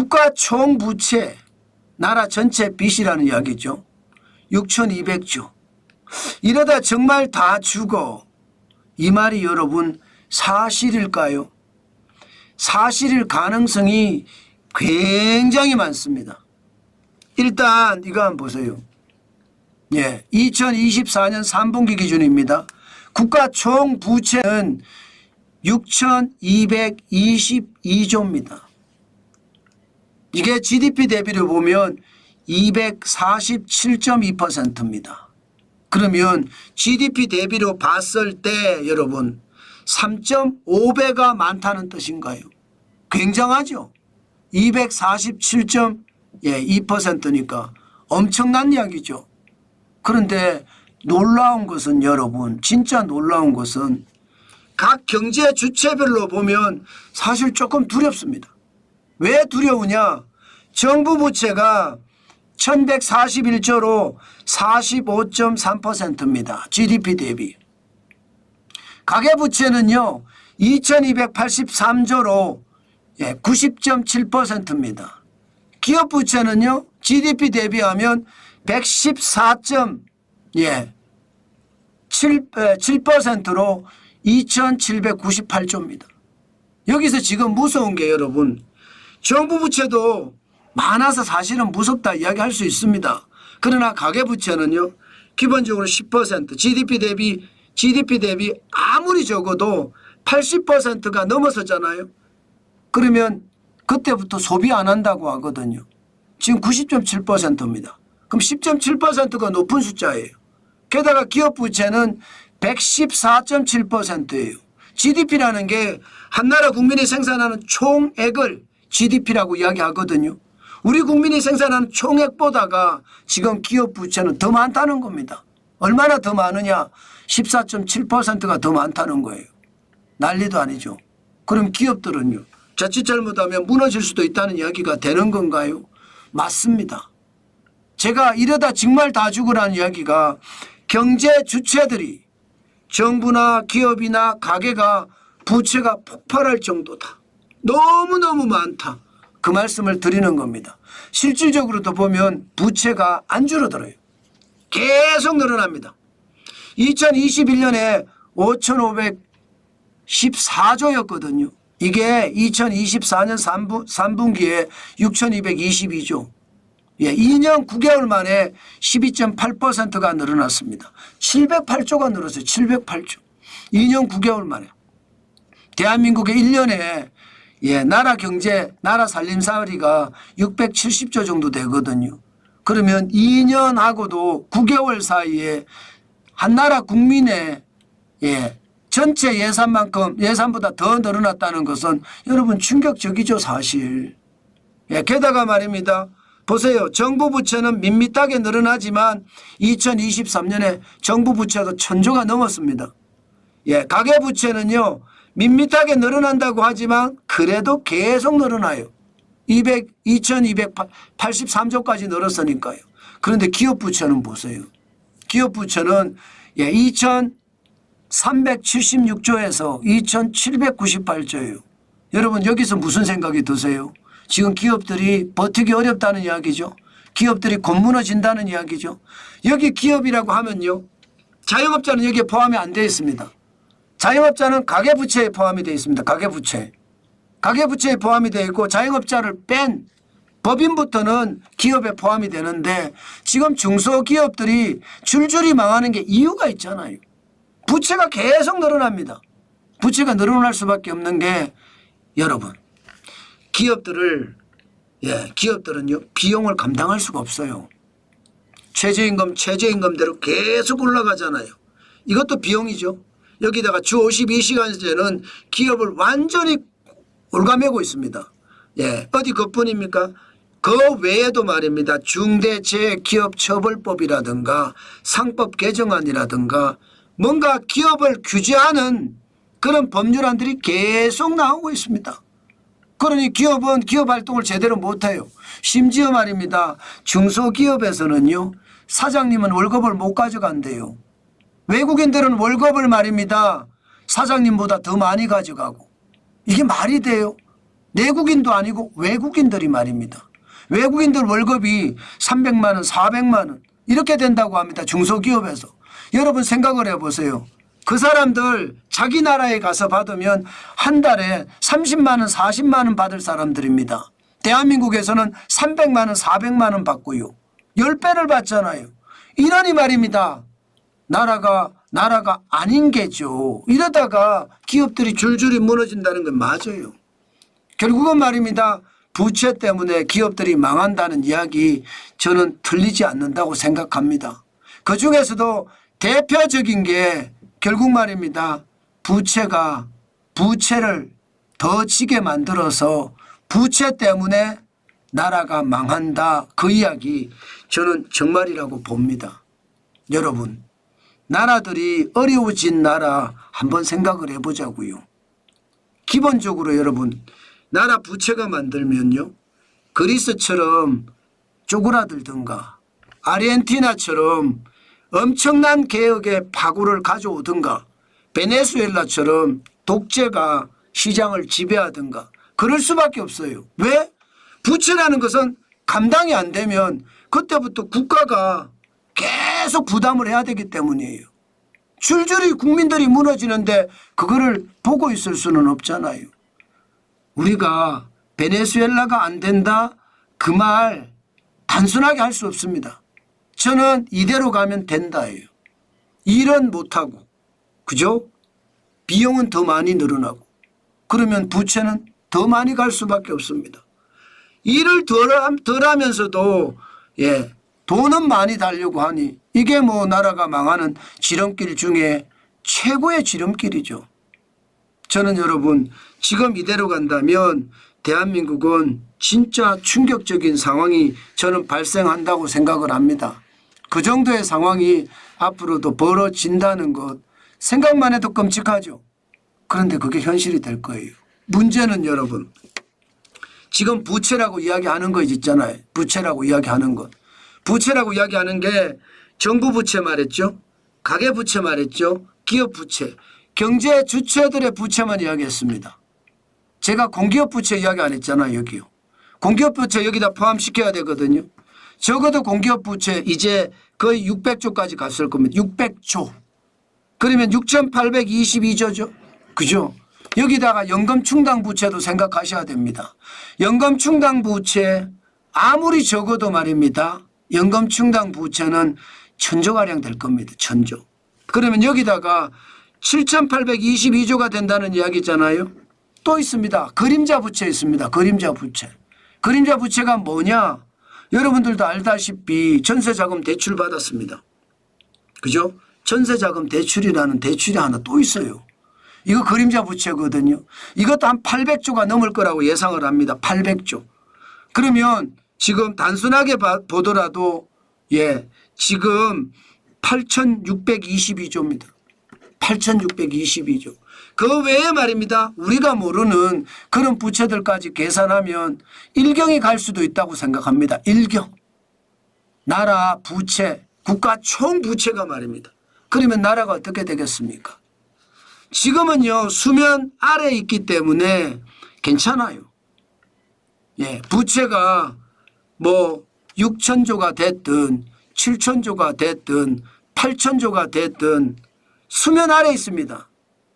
국가 총부채 나라 전체 빚이라는 이야기죠. 6,200조. 이러다 정말 다 죽어. 이 말이 여러분 사실일까요? 사실일 가능성이 굉장히 많습니다. 일단 이거 한번 보세요. 2024년 3분기 기준입니다. 국가 총부채는 6,222조입니다. 이게 GDP 대비로 보면 247.2%입니다. 그러면 GDP 대비로 봤을 때 여러분 3.5배가 많다는 뜻인가요? 굉장하죠. 247.2%니까 엄청난 이야기죠. 그런데 놀라운 것은 여러분, 진짜 놀라운 것은 각 경제 주체별로 보면 사실 조금 두렵습니다. 왜 두려우냐? 정부 부채가 1141조로 45.3%입니다. GDP 대비. 가계부채는요 2283조로 90.7%입니다. 기업부채는요 GDP 대비하면 114.7%로 2798조입니다. 여기서 지금 무서운 게 여러분, 정부 부채도 많아서 사실은 무섭다 이야기할 수 있습니다. 그러나 가계부채는요 기본적으로 10% GDP 대비 아무리 적어도 80%가 넘어섰잖아요. 그러면 그때부터 소비 안 한다고 하거든요. 지금 90.7%입니다. 그럼 10.7%가 높은 숫자예요. 게다가 기업부채는 114.7%예요. GDP라는 게 한 나라 국민이 생산하는 총액을 GDP라고 이야기하거든요. 우리 국민이 생산하는 총액보다가 지금 기업부채는 더 많다는 겁니다. 얼마나 더 많으냐? 14.7%가 더 많다는 거예요. 난리도 아니죠. 그럼 기업들은요 자칫 잘못하면 무너질 수도 있다는 이야기가 되는 건가요? 맞습니다. 제가 이러다 정말 다 죽으라는 이야기가 경제 주체들이 정부나 기업이나 가게가 부채가 폭발할 정도다. 너무너무 많다. 그 말씀을 드리는 겁니다. 실질적으로도 보면 부채가 안 줄어들어요. 계속 늘어납니다. 2021년에 5,514조였거든요. 이게 2024년 3분기에 6,222조. 2년 9개월 만에 12.8%가 늘어났습니다. 708조가 늘었어요. 708조. 2년 9개월 만에. 대한민국의 1년에 나라 경제, 나라 살림살이가 670조 정도 되거든요. 그러면 2년하고도 9개월 사이에 한 나라 국민의 전체 예산보다 더 늘어났다는 것은 여러분 충격적이죠 사실. 게다가 말입니다. 보세요. 정부 부채는 밋밋하게 늘어나지만 2023년에 정부 부채가 1,000조가 넘었습니다. 가계부채는요 밋밋하게 늘어난다고 하지만 그래도 계속 늘어나요. 2283조까지 늘었으니까요. 그런데 기업부채는 보세요. 기업부채는 2376조에서 2798조예요. 여러분 여기서 무슨 생각이 드세요? 지금 기업들이 버티기 어렵다는 이야기죠. 기업들이 곧 무너진다는 이야기죠. 여기 기업이라고 하면요 자영업자는 여기에 포함이 안 되어 있습니다. 자영업자는 가계부채에 포함이 되어 있습니다. 가계부채에 포함이 되어 있고 자영업자를 뺀 법인부터는 기업에 포함이 되는데 지금 중소기업들이 줄줄이 망하는 게 이유가 있잖아요. 부채가 계속 늘어납니다. 부채가 늘어날 수밖에 없는 게 여러분 기업들은요 비용을 감당할 수가 없어요. 최저임금대로 계속 올라가잖아요. 이것도 비용이죠. 여기다가 주 52시간제는 기업을 완전히 올가매고 있습니다. 어디 그뿐입니까? 그 외에도 말입니다. 중대재해기업처벌법이라든가 상법 개정안이라든가 뭔가 기업을 규제하는 그런 법률안들이 계속 나오고 있습니다. 그러니 기업은 기업 활동을 제대로 못해요. 심지어 말입니다. 중소기업에서는요 사장님은 월급을 못 가져간대요. 외국인들은 월급을 말입니다. 사장님보다 더 많이 가져가고. 이게 말이 돼요? 내국인도 아니고 외국인들이 말입니다. 외국인들 월급이 300만 원, 400만 원 이렇게 된다고 합니다. 중소기업에서. 여러분 생각을 해보세요. 그 사람들 자기 나라에 가서 받으면 한 달에 30만 원, 40만 원 받을 사람들입니다. 대한민국에서는 300만 원, 400만 원 받고요. 10배를 받잖아요. 이러니 말입니다. 나라가 아닌 게죠. 이러다가 기업들이 줄줄이 무너진다는 건 맞아요. 결국은 말입니다. 부채 때문에 기업들이 망한다는 이야기 저는 틀리지 않는다고 생각합니다. 그중에서도 대표적인 게 결국 말입니다. 부채를 더 지게 만들어서 부채 때문에 나라가 망한다. 그 이야기 저는 정말이라고 봅니다. 여러분, 나라들이 어려워진 나라 한번 생각을 해보자고요. 기본적으로 여러분, 나라 부채가 만들면요. 그리스처럼 쪼그라들든가 아르헨티나처럼 엄청난 개혁의 파고를 가져오든가 베네수엘라처럼 독재가 시장을 지배하든가 그럴 수밖에 없어요. 왜? 부채라는 것은 감당이 안 되면 그때부터 국가가 계속 부담을 해야 되기 때문이에요. 줄줄이 국민들이 무너지는데 그거를 보고 있을 수는 없잖아요. 우리가 베네수엘라가 안 된다 그 말 단순하게 할 수 없습니다. 저는 이대로 가면 된다예요. 일은 못하고 그죠? 비용은 더 많이 늘어나고 그러면 부채는 더 많이 갈 수밖에 없습니다. 일을 덜 하면서도 돈은 많이 달려고 하니 이게 뭐 나라가 망하는 지름길 중에 최고의 지름길이죠. 저는 여러분 지금 이대로 간다면 대한민국은 진짜 충격적인 상황이 저는 발생한다고 생각을 합니다. 그 정도의 상황이 앞으로도 벌어진다는 것 생각만 해도 끔찍하죠. 그런데 그게 현실이 될 거예요. 문제는 여러분 지금 부채라고 이야기하는 거 있잖아요. 부채라고 이야기하는 것. 부채라고 이야기하는 게 정부 부채 말했죠. 가계 부채 말했죠. 기업 부채. 경제 주체들의 부채만 이야기했습니다. 제가 공기업 부채 이야기 안 했잖아요. 여기요. 공기업 부채 여기다 포함시켜야 되거든요. 적어도 공기업 부채 이제 거의 600조까지 갔을 겁니다. 600조. 그러면 6,822조죠. 그죠? 여기다가 연금 충당 부채도 생각하셔야 됩니다. 연금 충당 부채 아무리 적어도 말입니다. 연금 충당 부채는 1,000조가량 될 겁니다. 1,000조. 그러면 여기다가 7,822조가 된다는 이야기잖아요. 또 있습니다. 그림자 부채 있습니다. 그림자 부채. 그림자 부채가 뭐냐? 여러분들도 알다시피 전세자금 대출 받았습니다. 그죠? 전세자금 대출이라는 대출이 하나 또 있어요. 이거 그림자 부채거든요. 이것도 한 800조가 넘을 거라고 예상을 합니다. 800조. 그러면 지금 단순하게 보더라도 지금 8,622조입니다. 8,622조. 그 외에 말입니다. 우리가 모르는 그런 부채들까지 계산하면 1경이 갈 수도 있다고 생각합니다. 1경. 나라 부채, 국가 총 부채가 말입니다. 그러면 나라가 어떻게 되겠습니까? 지금은요 수면 아래에 있기 때문에 괜찮아요. 부채가 뭐 6,000조가 됐든 7,000조가 됐든 8,000조가 됐든 수면 아래에 있습니다.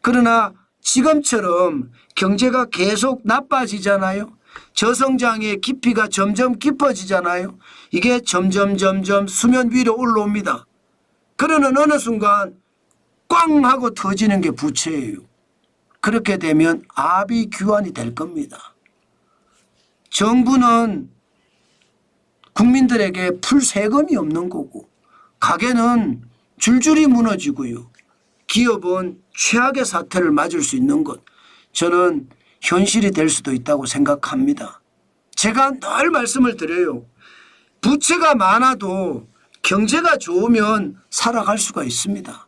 그러나 지금처럼 경제가 계속 나빠지잖아요. 저성장의 깊이가 점점 깊어지잖아요. 이게 점점 수면 위로 올라옵니다. 그러는 어느 순간 꽝 하고 터지는 게 부채예요. 그렇게 되면 아비규환이 될 겁니다. 정부는 국민들에게 풀 세금이 없는 거고 가게는 줄줄이 무너지고요. 기업은 최악의 사태를 맞을 수 있는 것 저는 현실이 될 수도 있다고 생각합니다. 제가 늘 말씀을 드려요. 부채가 많아도 경제가 좋으면 살아갈 수가 있습니다.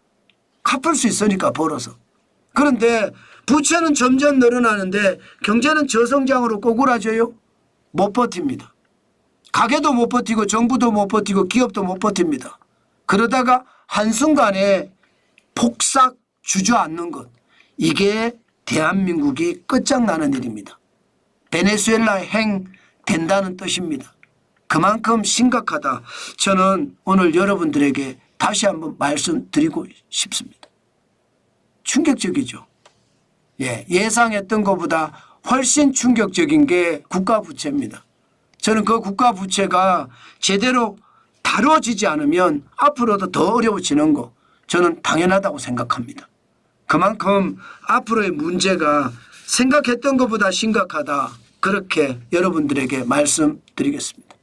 갚을 수 있으니까 벌어서. 그런데 부채는 점점 늘어나는데 경제는 저성장으로 꼬꾸라져요? 못 버팁니다. 가게도 못 버티고 정부도 못 버티고 기업도 못 버팁니다. 그러다가 한순간에 폭삭 주저앉는 것. 이게 대한민국이 끝장나는 일입니다. 베네수엘라에 행된다는 뜻입니다. 그만큼 심각하다. 저는 오늘 여러분들에게 다시 한번 말씀드리고 싶습니다. 충격적이죠. 예상했던 것보다 훨씬 충격적인 게 국가부채입니다. 저는 그 국가부채가 제대로 다뤄지지 않으면 앞으로도 더 어려워지는 거 저는 당연하다고 생각합니다. 그만큼 앞으로의 문제가 생각했던 것보다 심각하다. 그렇게 여러분들에게 말씀드리겠습니다.